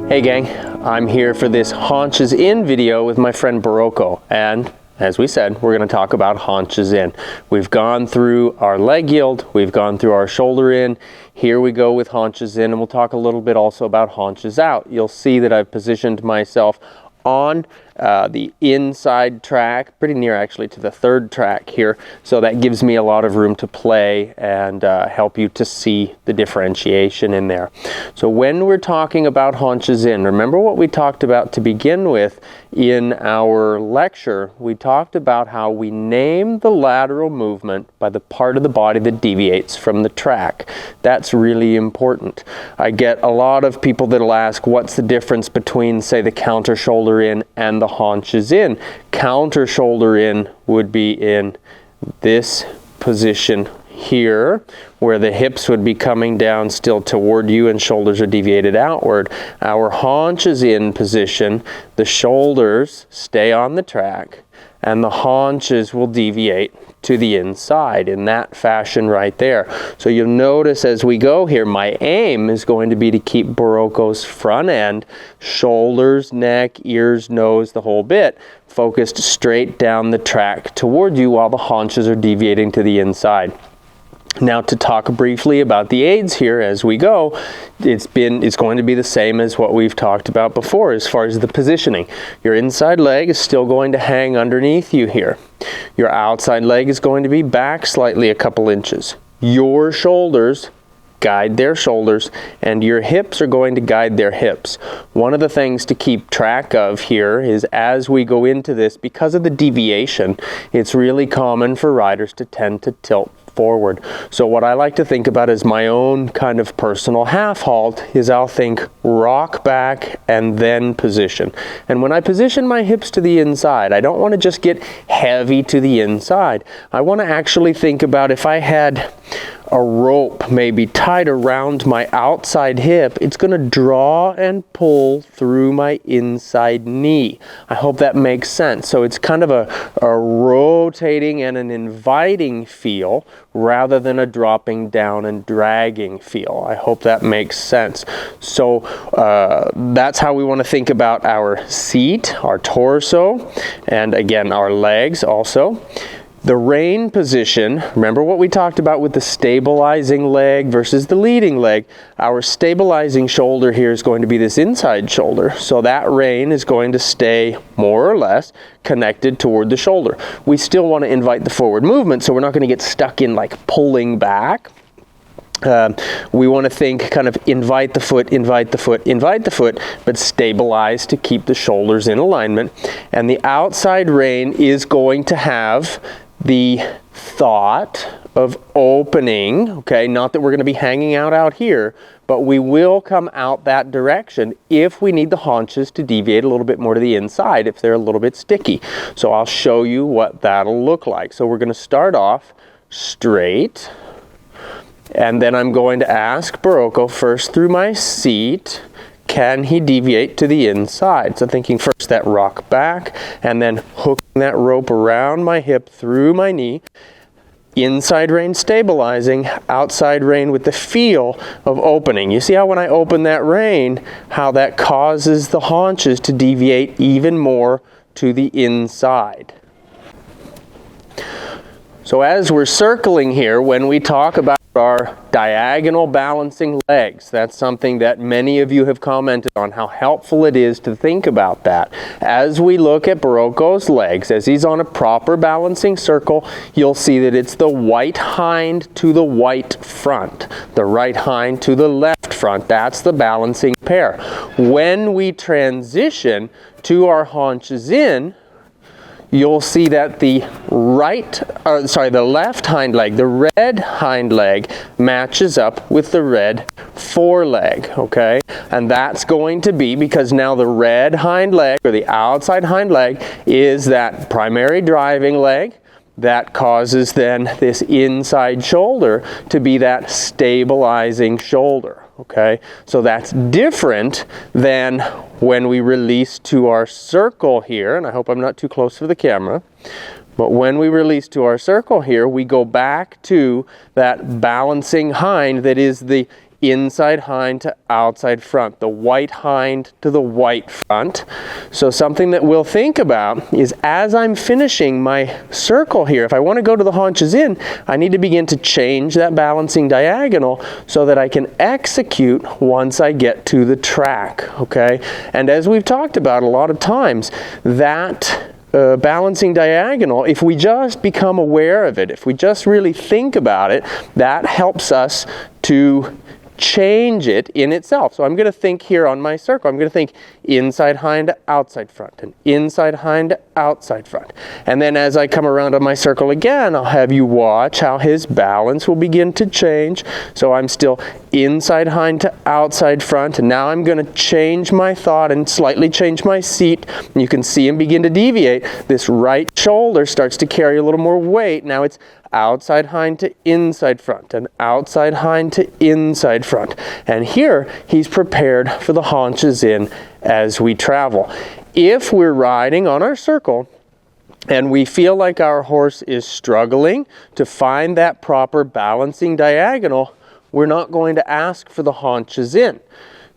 Hey gang, I'm here for this Haunches In video with my friend Barocco, and as we said, we're going to talk about haunches in. We've gone through our leg yield, we've gone through our shoulder in, here we go with haunches in, and we'll talk a little bit also about haunches out. You'll see that I've positioned myself on the inside track, pretty near actually to the third track here, so that gives me a lot of room to play and help you to see the differentiation in there. So when we're talking about haunches in, remember what we talked about to begin with in our lecture. We talked about how we name the lateral movement by the part of the body that deviates from the track. That's really important. I get a lot of people that'll ask, what's the difference between, say, the counter shoulder in and the haunches in? Counter shoulder in would be in this position here, where the hips would be coming down still toward you and shoulders are deviated outward. Our haunches in position, the shoulders stay on the track and the haunches will deviate to the inside in that fashion right there. So you'll notice as we go here, my aim is going to be to keep Barocco's front end, shoulders, neck, ears, nose, the whole bit, focused straight down the track toward you while the haunches are deviating to the inside. Now, to talk briefly about the aids here as we go, it's going to be the same as what we've talked about before as far as the positioning. Your inside leg is still going to hang underneath you here. Your outside leg is going to be back slightly a couple inches. Your shoulders guide their shoulders and your hips are going to guide their hips. One of the things to keep track of here is as we go into this, because of the deviation, it's really common for riders to tend to tilt forward. So what I like to think about as my own kind of personal half halt is I'll think rock back and then position. And when I position my hips to the inside, I don't want to just get heavy to the inside. I want to actually think about if I had a rope maybe tied around my outside hip, it's going to draw and pull through my inside knee. I hope that makes sense. So it's kind of a rotating and an inviting feel rather than a dropping down and dragging feel. I hope that makes sense. So that's how we want to think about our seat, our torso, and again our legs also. The rein position, remember what we talked about with the stabilizing leg versus the leading leg. Our stabilizing shoulder here is going to be this inside shoulder. So that rein is going to stay more or less connected toward the shoulder. We still want to invite the forward movement, so we're not going to get stuck in like pulling back. We want to think kind of invite the foot, invite the foot, invite the foot, but stabilize to keep the shoulders in alignment. And the outside rein is going to have the thought of opening, okay, not that we're going to be hanging out here, but we will come out that direction if we need the haunches to deviate a little bit more to the inside if they're a little bit sticky. So I'll show you what that'll look like. So we're going to start off straight, and then I'm going to ask Barocco first through my seat, can he deviate to the inside? So thinking first that rock back and then hooking that rope around my hip through my knee. Inside rein stabilizing, outside rein with the feel of opening. You see how when I open that rein, how that causes the haunches to deviate even more to the inside. So as we're circling here, when we talk about our diagonal balancing legs, that's something that many of you have commented on, how helpful it is to think about that. As we look at Barocco's legs, as he's on a proper balancing circle, you'll see that it's the white hind to the white front, the right hind to the left front. That's the balancing pair. When we transition to our haunches in, you'll see that the left hind leg, the red hind leg, matches up with the red foreleg, okay? And that's going to be because now the red hind leg, or the outside hind leg, is that primary driving leg that causes then this inside shoulder to be that stabilizing shoulder. Okay, so that's different than when we release to our circle here, and I hope I'm not too close for the camera, but when we release to our circle here, we go back to that balancing hind that is the inside hind to outside front, the white hind to the white front. So something that we'll think about is as I'm finishing my circle here, if I want to go to the haunches in, I need to begin to change that balancing diagonal so that I can execute once I get to the track, okay? And as we've talked about a lot of times, that balancing diagonal, if we just become aware of it, if we just really think about it, that helps us to change it in itself. So I'm going to think here on my circle, I'm going to think inside hind, outside front, and inside hind, outside front. And then as I come around on my circle again, I'll have you watch how his balance will begin to change. So I'm still inside hind to outside front, and now I'm going to change my thought and slightly change my seat. And you can see him begin to deviate. This right shoulder starts to carry a little more weight. Now it's outside hind to inside front, and outside hind to inside front. And here he's prepared for the haunches in as we travel. If we're riding on our circle and we feel like our horse is struggling to find that proper balancing diagonal, we're not going to ask for the haunches in.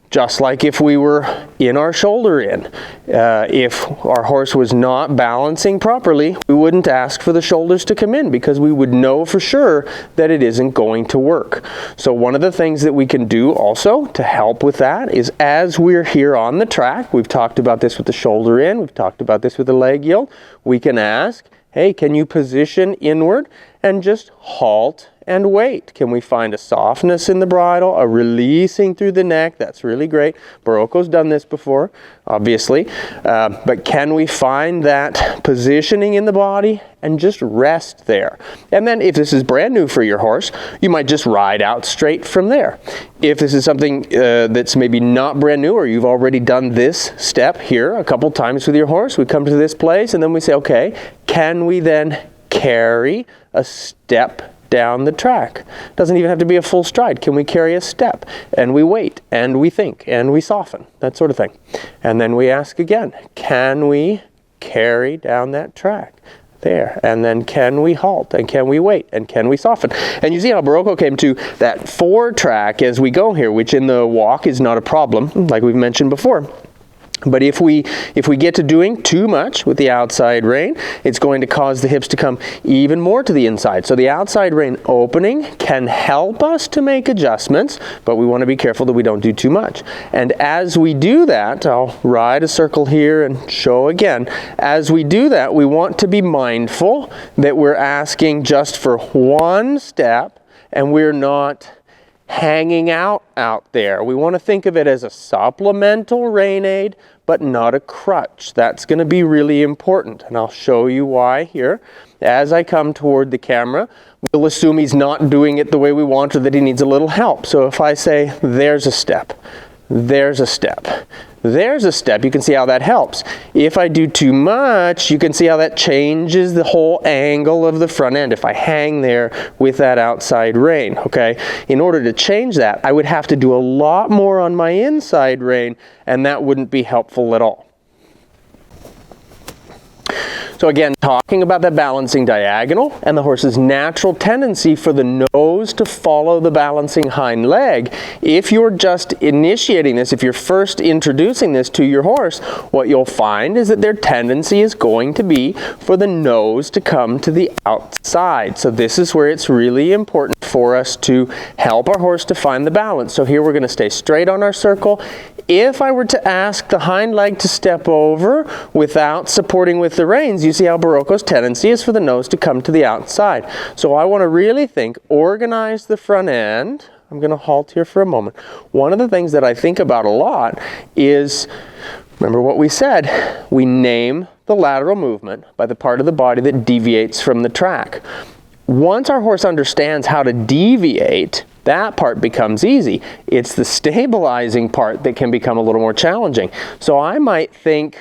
Just like if we were in our shoulder in. If our horse was not balancing properly, we wouldn't ask for the shoulders to come in because we would know for sure that it isn't going to work. So one of the things that we can do also to help with that is as we're here on the track, we've talked about this with the shoulder in, we've talked about this with the leg yield, we can ask, hey, can you position inward and just halt and wait? Can we find a softness in the bridle, a releasing through the neck? That's really great. Barocco's done this before, obviously. But can we find that positioning in the body and just rest there? And then if this is brand new for your horse, you might just ride out straight from there. If this is something that's maybe not brand new, or you've already done this step here a couple times with your horse, we come to this place and then we say, okay, can we then carry a step down the track? Doesn't even have to be a full stride. Can we carry a step? And we wait, and we think, and we soften, that sort of thing. And then we ask again, can we carry down that track? There. And then can we halt? And can we wait? And can we soften? And you see how Barocco came to that 4 track as we go here, which in the walk is not a problem, like we've mentioned before. But if we get to doing too much with the outside rein, it's going to cause the hips to come even more to the inside. So the outside rein opening can help us to make adjustments, but we want to be careful that we don't do too much. And as we do that, I'll ride a circle here and show again. As we do that, we want to be mindful that we're asking just for one step and we're not hanging out there. We want to think of it as a supplemental rein aid, but not a crutch. That's going to be really important, and I'll show you why here. As I come toward the camera, we'll assume he's not doing it the way we want or that he needs a little help. So if I say, there's a step, there's a step, there's a step, you can see how that helps. If I do too much, you can see how that changes the whole angle of the front end if I hang there with that outside rein, okay? In order to change that, I would have to do a lot more on my inside rein, and that wouldn't be helpful at all. So again, talking about that balancing diagonal and the horse's natural tendency for the nose to follow the balancing hind leg. If you're just initiating this, if you're first introducing this to your horse, what you'll find is that their tendency is going to be for the nose to come to the outside. So this is where it's really important for us to help our horse to find the balance. So here we're going to stay straight on our circle. If I were to ask the hind leg to step over without supporting with the reins, you see how Barocco's tendency is for the nose to come to the outside. So I want to really think, organize the front end. I'm going to halt here for a moment. One of the things that I think about a lot is, remember what we said, we name the lateral movement by the part of the body that deviates from the track. Once our horse understands how to deviate, that part becomes easy. It's the stabilizing part that can become a little more challenging. So I might think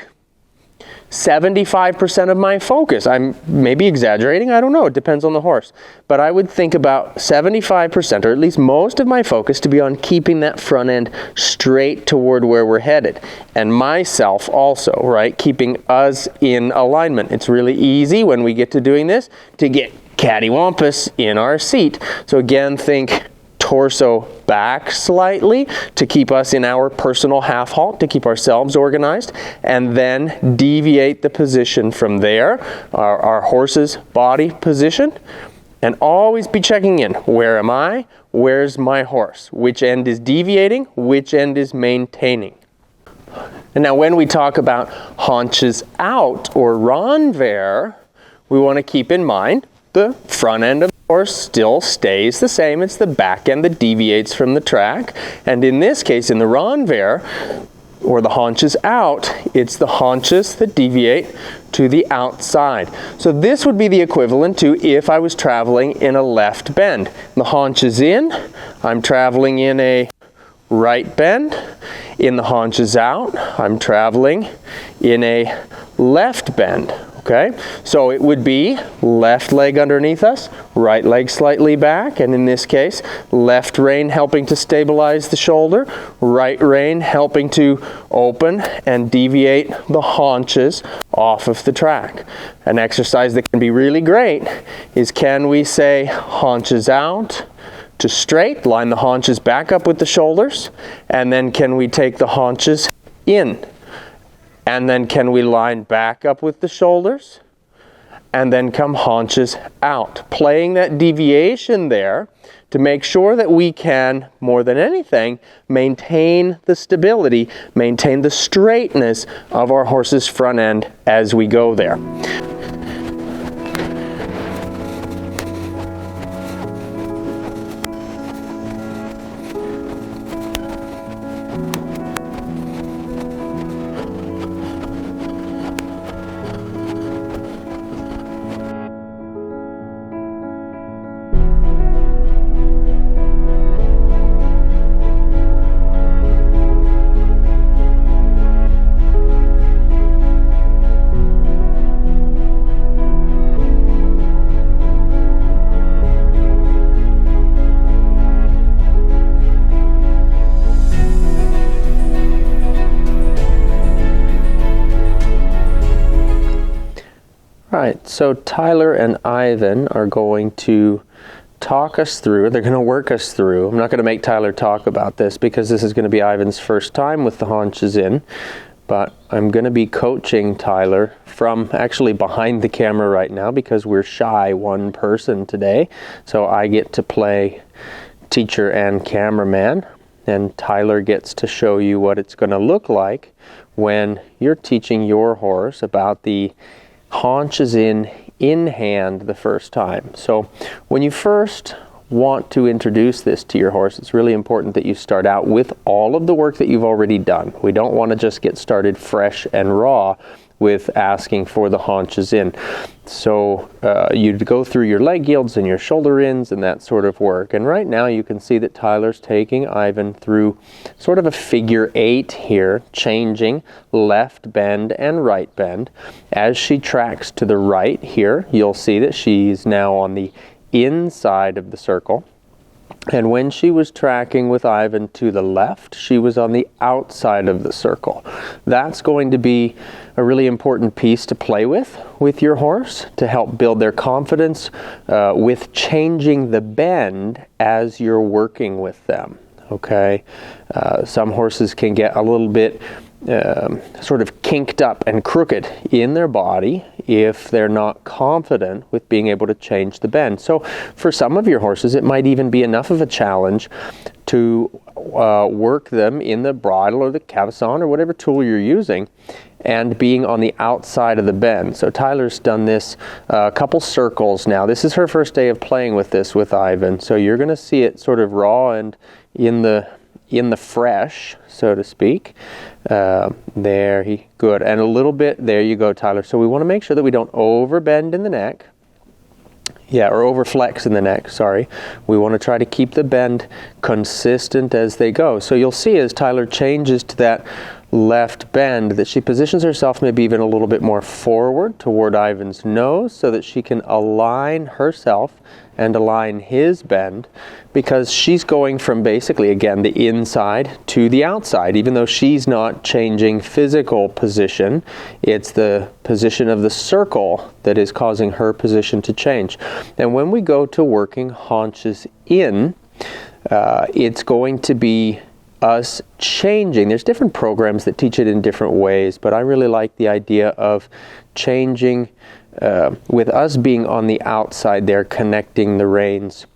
75% of my focus, I'm maybe exaggerating, I don't know, it depends on the horse. But I would think about 75%, or at least most of my focus, to be on keeping that front end straight toward where we're headed. And myself also, right, keeping us in alignment. It's really easy when we get to doing this to get cattywampus in our seat. So again, think torso back slightly to keep us in our personal half halt, to keep ourselves organized, and then deviate the position from there, our horse's body position, and always be checking in. Where am I? Where's my horse? Which end is deviating? Which end is maintaining? And now when we talk about haunches out or renvers, we want to keep in mind the front end of the horse still stays the same. It's the back end that deviates from the track. And in this case, in the renvers, or the haunches out, it's the haunches that deviate to the outside. So this would be the equivalent to if I was traveling in a left bend. The haunches in, I'm traveling in a right bend. In the haunches out, I'm traveling in a left bend. Okay, so it would be left leg underneath us, right leg slightly back, and in this case, left rein helping to stabilize the shoulder, right rein helping to open and deviate the haunches off of the track. An exercise that can be really great is, can we say haunches out to straight, line the haunches back up with the shoulders, and then can we take the haunches in? And then can we line back up with the shoulders? And then come haunches out. Playing that deviation there to make sure that we can, more than anything, maintain the stability, maintain the straightness of our horse's front end as we go there. Right, so Tyler and Ivan are going to talk us through, they're going to work us through. I'm not going to make Tyler talk about this because this is going to be Ivan's first time with the haunches in, but I'm going to be coaching Tyler from actually behind the camera right now because we're shy one person today. So I get to play teacher and cameraman, and Tyler gets to show you what it's going to look like when you're teaching your horse about the haunches in hand the first time. So when you first want to introduce this to your horse, it's really important that you start out with all of the work that you've already done. We don't want to just get started fresh and raw with asking for the haunches in. So you'd go through your leg yields and your shoulder ins and that sort of work. And right now you can see that Tyler's taking Ivan through sort of a figure 8 here, changing left bend and right bend. As she tracks to the right here, you'll see that she's now on the inside of the circle. And when she was tracking with Ivan to the left, she was on the outside of the circle. That's going to be a really important piece to play with your horse to help build their confidence with changing the bend as you're working with them. Okay, some horses can get a little bit sort of kinked up and crooked in their body if they're not confident with being able to change the bend. So for some of your horses, it might even be enough of a challenge to work them in the bridle or the cavesson or whatever tool you're using and being on the outside of the bend. So Tyler's done this a couple circles now. This is her first day of playing with this with Ivan. So you're going to see it sort of raw and in the fresh, so to speak. Good. And a little bit, there you go, Tyler. So we want to make sure that we don't overbend in the neck. Yeah, or overflex in the neck, sorry. We want to try to keep the bend consistent as they go. So you'll see as Tyler changes to that left bend that she positions herself maybe even a little bit more forward toward Ivan's nose so that she can align herself and align his bend, because she's going from basically, again, the inside to the outside. Even though she's not changing physical position, it's the position of the circle that is causing her position to change. And when we go to working haunches in, It's going to be us changing. There's different programs that teach it in different ways, but I really like the idea of changing with us being on the outside there, connecting the reins.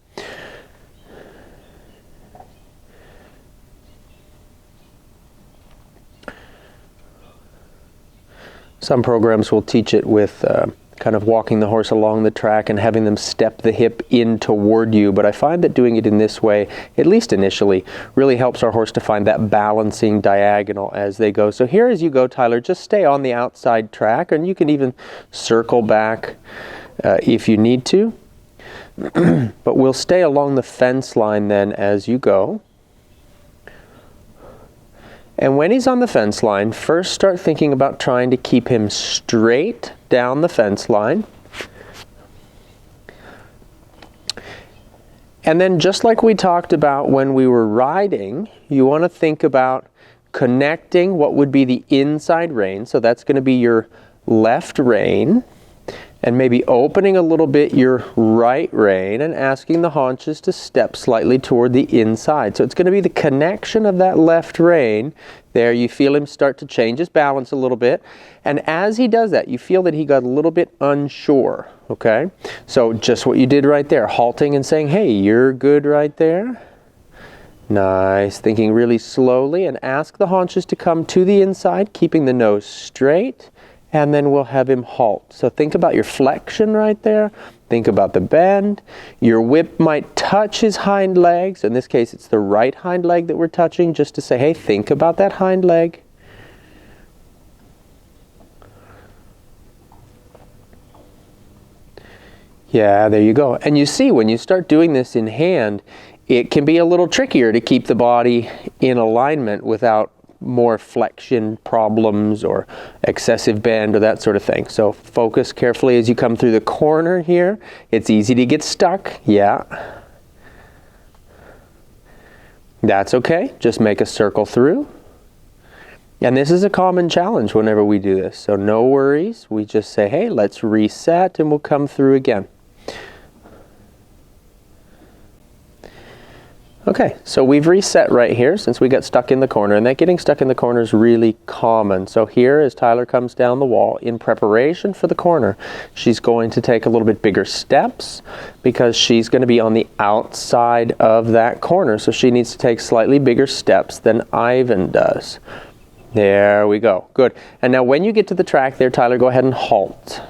Some programs will teach it with kind of walking the horse along the track and having them step the hip in toward you, but I find that doing it in this way, at least initially, really helps our horse to find that balancing diagonal as they go. So here as you go, Tyler, just stay on the outside track, and you can even circle back if you need to, but we'll stay along the fence line then as you go. And when he's on the fence line, first start thinking about trying to keep him straight down the fence line. And then just like we talked about when we were riding, you want to think about connecting what would be the inside rein. So that's going to be your left rein. And maybe opening a little bit your right rein and asking the haunches to step slightly toward the inside. So it's going to be the connection of that left rein. There you feel him start to change his balance a little bit. And as he does that, you feel that he got a little bit unsure. Okay? So just what you did right there, halting and saying, hey, you're good right there. Nice. Thinking really slowly, and ask the haunches to come to the inside, keeping the nose straight. And then we'll have him halt. So think about your flexion right there. Think about the bend. Your whip might touch his hind legs. In this case, it's the right hind leg that we're touching, just to say, hey, think about that hind leg. Yeah, there you go. And you see, when you start doing this in hand, it can be a little trickier to keep the body in alignment without more flexion problems or excessive bend or that sort of thing. So focus carefully as you come through the corner here. It's easy to get stuck. Yeah. That's okay. Just make a circle through. And this is a common challenge whenever we do this. So no worries. We just say, hey, let's reset, and we'll come through again. Okay, so we've reset right here since we got stuck in the corner, and that getting stuck in the corner is really common. So here, as Tyler comes down the wall, in preparation for the corner, she's going to take a little bit bigger steps because she's going to be on the outside of that corner. So she needs to take slightly bigger steps than Ivan does. There we go. Good. And now when you get to the track there, Tyler, go ahead and halt.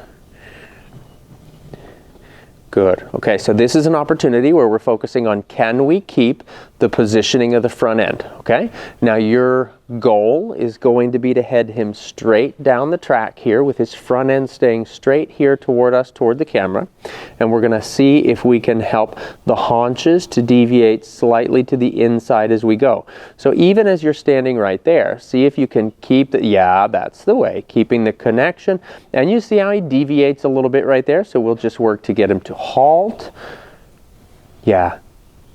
Good. Okay, so this is an opportunity where we're focusing on, can we keep the positioning of the front end? Okay, now your goal is going to be to head him straight down the track here with his front end staying straight here toward us, toward the camera. And we're going to see if we can help the haunches to deviate slightly to the inside as we go. So even as you're standing right there, see if you can keep the, yeah, that's the way, keeping the connection. And you see how he deviates a little bit right there. So we'll just work to get him to halt. Yeah.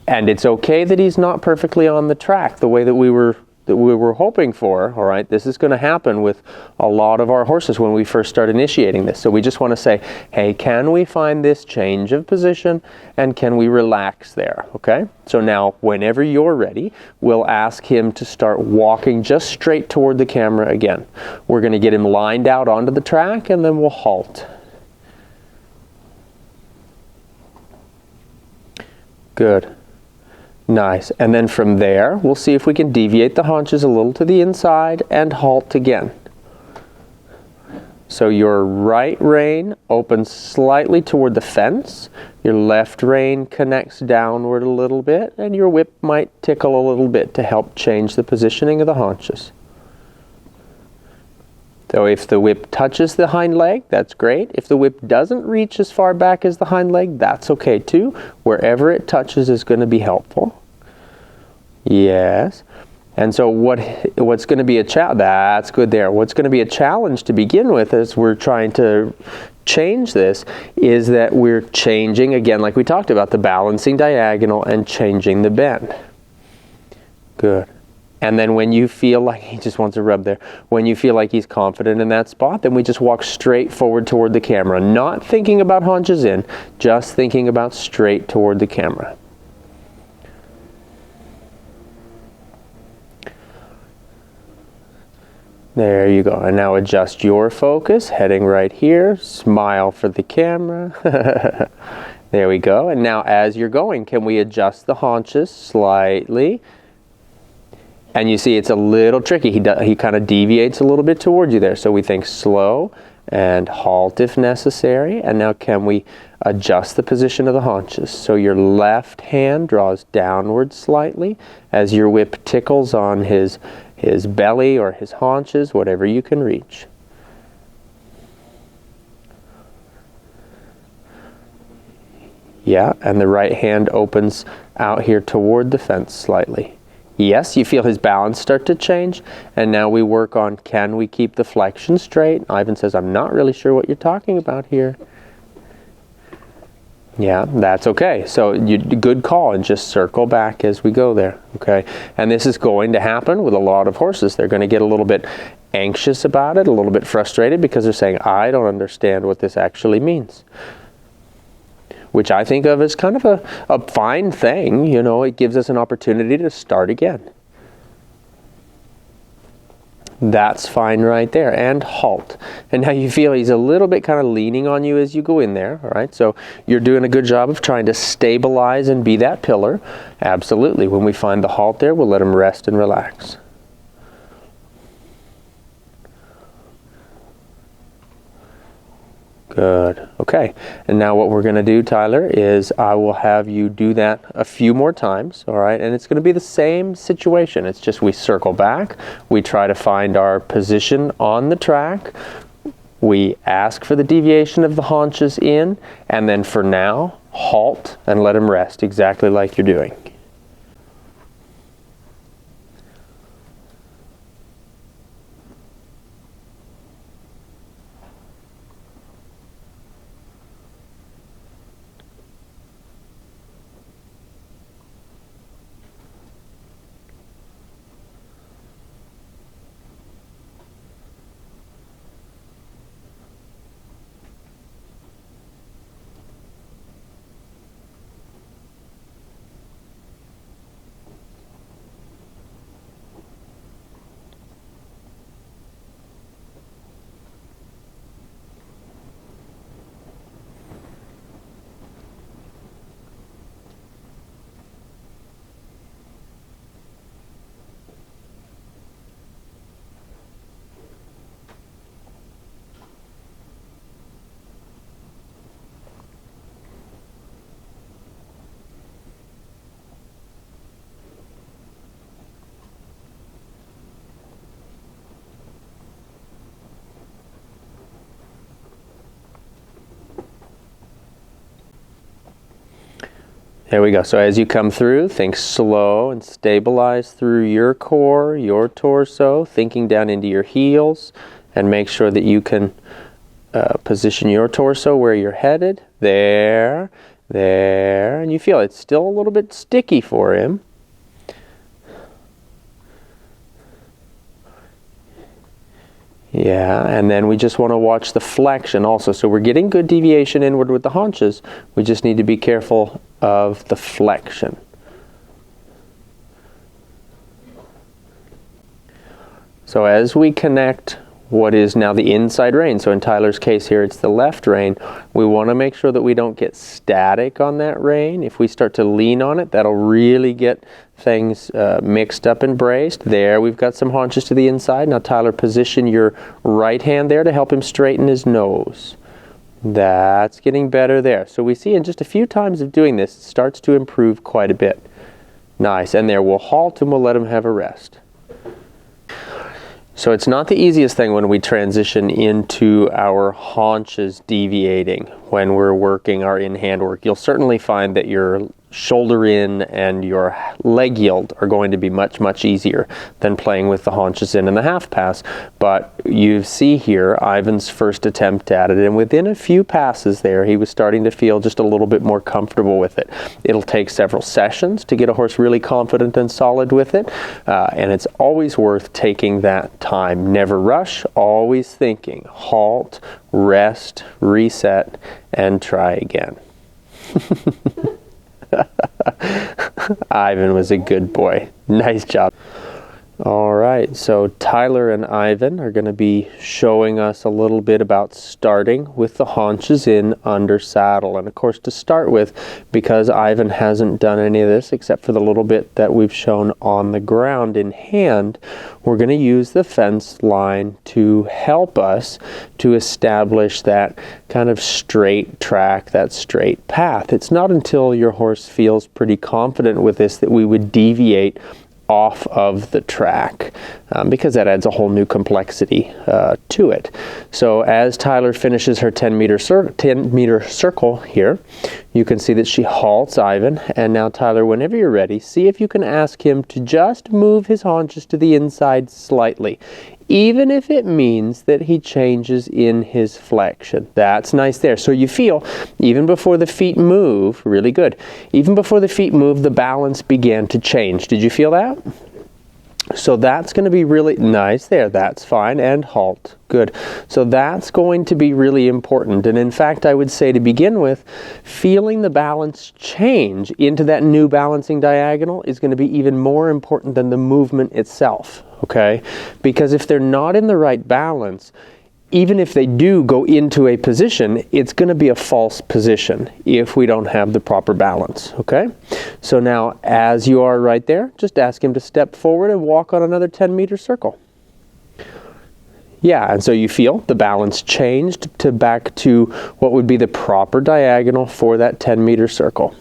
And it's okay that he's not perfectly on the track the way that we were hoping for. All right, this is going to happen with a lot of our horses when we first start initiating this. So we just want to say, hey, can we find this change of position, and can we relax there? Okay, so now whenever you're ready, we'll ask him to start walking just straight toward the camera again. We're going to get him lined out onto the track, and then we'll halt. Good. Nice. And then from there, we'll see if we can deviate the haunches a little to the inside and halt again. So your right rein opens slightly toward the fence. Your left rein connects downward a little bit, and your whip might tickle a little bit to help change the positioning of the haunches. So if the whip touches the hind leg, that's great. If the whip doesn't reach as far back as the hind leg, that's okay too. Wherever it touches is going to be helpful. Yes. And so what's going to be a challenge? That's good there. What's going to be a challenge to begin with as we're trying to change this is that we're changing, again, like we talked about, the balancing diagonal and changing the bend. Good. And then when you feel like he just wants to rub there, when you feel like he's confident in that spot, then we just walk straight forward toward the camera, not thinking about haunches in, just thinking about straight toward the camera. There you go. And now adjust your focus, heading right here. Smile for the camera. There we go. And now as you're going, can we adjust the haunches slightly? And you see it's a little tricky. He kind of deviates a little bit towards you there. So we think slow and halt if necessary. And now can we adjust the position of the haunches? So your left hand draws downward slightly as your whip tickles on his belly or his haunches, whatever you can reach. Yeah, and the right hand opens out here toward the fence slightly. Yes, you feel his balance start to change, and now we work on, can we keep the flexion straight? Ivan says, I'm not really sure what you're talking about here. Yeah, that's okay. So good call, and just circle back as we go there, okay? And this is going to happen with a lot of horses. They're going to get a little bit anxious about it, a little bit frustrated, because they're saying, I don't understand what this actually means. Which I think of as kind of a fine thing, you know, it gives us an opportunity to start again. That's fine right there, and halt. And now you feel he's a little bit kind of leaning on you as you go in there, all right? So you're doing a good job of trying to stabilize and be that pillar. Absolutely. When we find the halt there, we'll let him rest and relax. Good. Okay. And now what we're going to do, Tyler, is I will have you do that a few more times, all right? And it's going to be the same situation. It's just we circle back, we try to find our position on the track, we ask for the deviation of the haunches in, and then for now, halt and let him rest exactly like you're doing. There we go. So as you come through, think slow and stabilize through your core, your torso, thinking down into your heels, and make sure that you can position your torso where you're headed. There, there, and you feel it's still a little bit sticky for him. Yeah, and then we just want to watch the flexion also. So we're getting good deviation inward with the haunches. We just need to be careful of the flexion. So as we connect what is now the inside rein, so in Tyler's case here it's the left rein, we want to make sure that we don't get static on that rein. If we start to lean on it, that'll really get things mixed up and braced. There, we've got some haunches to the inside. Now Tyler, position your right hand there to help him straighten his nose. That's getting better there. So we see in just a few times of doing this, it starts to improve quite a bit. Nice. And there, we'll halt and we'll let him have a rest. So it's not the easiest thing when we transition into our haunches deviating when we're working our in-hand work. You'll certainly find that your shoulder in and your leg yield are going to be much, much easier than playing with the haunches in and the half pass. But you see here Ivan's first attempt at it, and within a few passes there, he was starting to feel just a little bit more comfortable with it. It'll take several sessions to get a horse really confident and solid with it, and it's always worth taking that time. Never rush, always thinking, halt, rest, reset, and try again. Ivan was a good boy. Nice job. All right, so Tyler and Ivan are going to be showing us a little bit about starting with the haunches in under saddle. And of course, to start with, because Ivan hasn't done any of this except for the little bit that we've shown on the ground in hand, we're going to use the fence line to help us to establish that kind of straight track, that straight path. It's not until your horse feels pretty confident with this that we would deviate off of the track, because that adds a whole new complexity to it. So as Tyler finishes her 10-meter circle here, you can see that she halts Ivan. And now Tyler, whenever you're ready, see if you can ask him to just move his haunches to the inside slightly, even if it means that he changes in his flexion. That's nice there. So you feel, even before the feet move, really good, even before the feet move, the balance began to change. Did you feel that? So that's going to be really nice there. That's fine. And halt. Good. So that's going to be really important. And in fact, I would say to begin with, feeling the balance change into that new balancing diagonal is going to be even more important than the movement itself. Okay? Because if they're not in the right balance, even if they do go into a position, it's going to be a false position if we don't have the proper balance. Okay? So now, as you are right there, just ask him to step forward and walk on another 10-meter circle. Yeah, and so you feel the balance changed to back to what would be the proper diagonal for that 10-meter circle.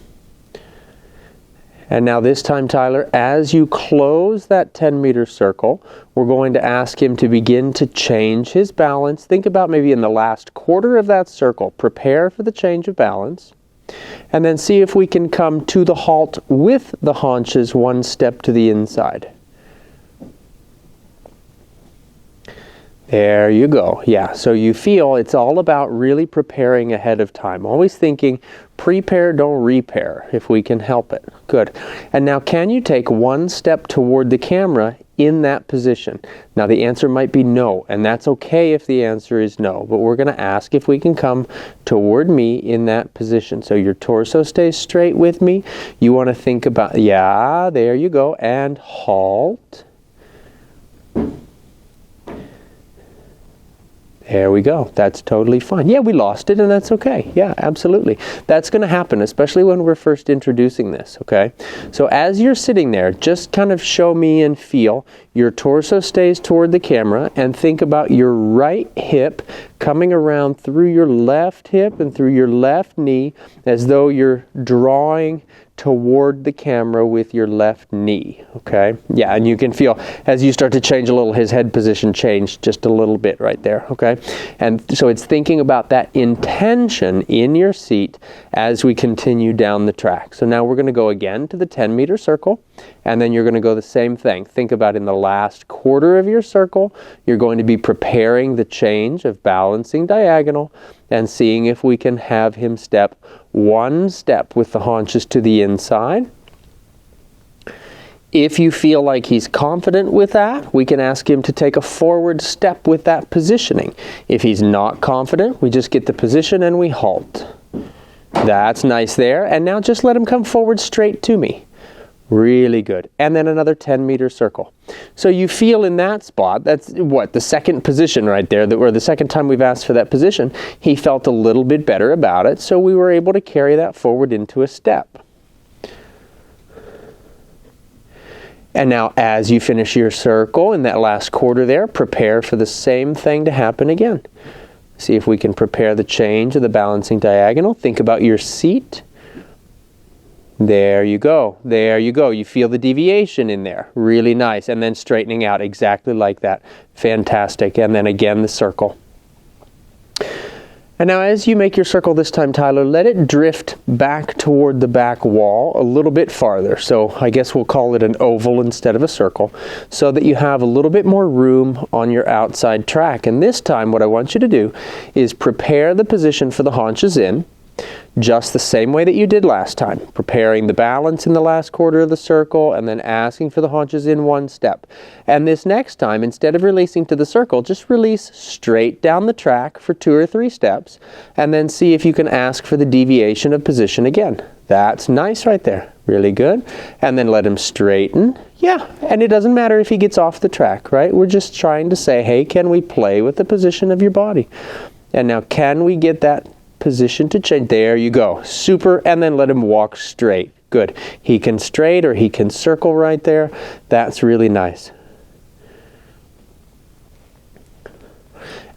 And now this time, Tyler, as you close that 10-meter circle, we're going to ask him to begin to change his balance. Think about maybe in the last quarter of that circle. Prepare for the change of balance. And then see if we can come to the halt with the haunches one step to the inside. There you go. Yeah, so you feel it's all about really preparing ahead of time. Always thinking, prepare, don't repair, if we can help it. Good. And now can you take one step toward the camera in that position? Now the answer might be no, and that's okay if the answer is no, but we're going to ask if we can come toward me in that position. So your torso stays straight with me. You want to think about, yeah, there you go, and halt. There we go. That's totally fine. Yeah, we lost it, and that's okay. Yeah, absolutely. That's going to happen, especially when we're first introducing this, okay? So as you're sitting there, just kind of show me and feel. Your torso stays toward the camera, and think about your right hip coming around through your left hip and through your left knee as though you're drawing toward the camera with your left knee, okay? Yeah, and you can feel as you start to change a little, his head position changed just a little bit right there, okay? And so it's thinking about that intention in your seat as we continue down the track. So now we're going to go again to the 10-meter circle, and then you're going to go the same thing. Think about in the last quarter of your circle, you're going to be preparing the change of balancing diagonal and seeing if we can have him step one step with the haunches to the inside. If you feel like he's confident with that, we can ask him to take a forward step with that positioning. If he's not confident, we just get the position and we halt. That's nice there. And now just let him come forward straight to me. Really good. And then another 10-meter circle. So you feel in that spot, that's what, the second position right there, or the second time we've asked for that position, he felt a little bit better about it, so we were able to carry that forward into a step. And now as you finish your circle in that last quarter there, prepare for the same thing to happen again. See if we can prepare the change of the balancing diagonal. Think about your seat. There you go. There you go. You feel the deviation in there. Really nice. And then straightening out exactly like that. Fantastic. And then again the circle. And now as you make your circle this time, Tyler, let it drift back toward the back wall a little bit farther. So I guess we'll call it an oval instead of a circle, so that you have a little bit more room on your outside track. And this time what I want you to do is prepare the position for the haunches in, just the same way that you did last time, preparing the balance in the last quarter of the circle and then asking for the haunches in one step. And this next time, instead of releasing to the circle, just release straight down the track for 2 or 3 steps and then see if you can ask for the deviation of position again. That's nice right there. Really good. And then let him straighten. Yeah, and it doesn't matter if he gets off the track, right? We're just trying to say, hey, can we play with the position of your body? And now, can we get that position to change? There you go. Super. And then let him walk straight. Good. He can straight or he can circle right there. That's really nice.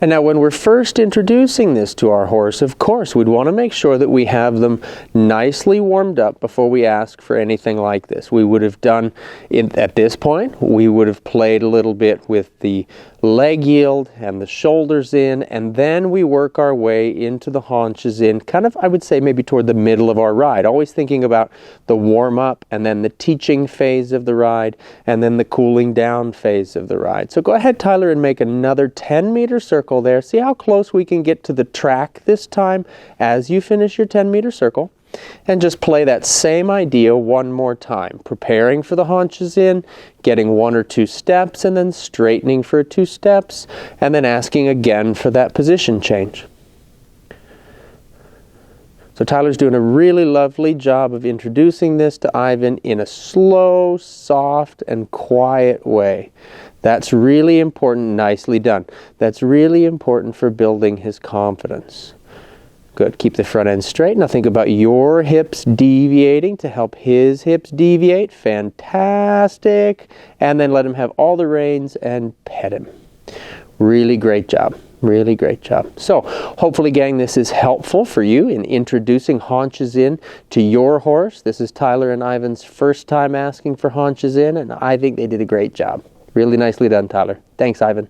And now when we're first introducing this to our horse, of course, we'd want to make sure that we have them nicely warmed up before we ask for anything like this. We would have done, at this point, we would have played a little bit with the leg yield and the shoulders in, and then we work our way into the haunches in, kind of, I would say, maybe toward the middle of our ride. Always thinking about the warm-up, and then the teaching phase of the ride, and then the cooling down phase of the ride. So go ahead, Tyler, and make another 10-meter circle there. See how close we can get to the track this time as you finish your 10-meter circle. And just play that same idea one more time. Preparing for the haunches in, getting 1 or 2 steps, and then straightening for 2 steps, and then asking again for that position change. So Tyler's doing a really lovely job of introducing this to Ivan in a slow, soft, and quiet way. That's really important. Nicely done. That's really important for building his confidence. Good. Keep the front end straight. Now think about your hips deviating to help his hips deviate. Fantastic. And then let him have all the reins and pet him. Really great job. Really great job. So hopefully, gang, this is helpful for you in introducing haunches in to your horse. This is Tyler and Ivan's first time asking for haunches in, and I think they did a great job. Really nicely done, Tyler. Thanks, Ivan.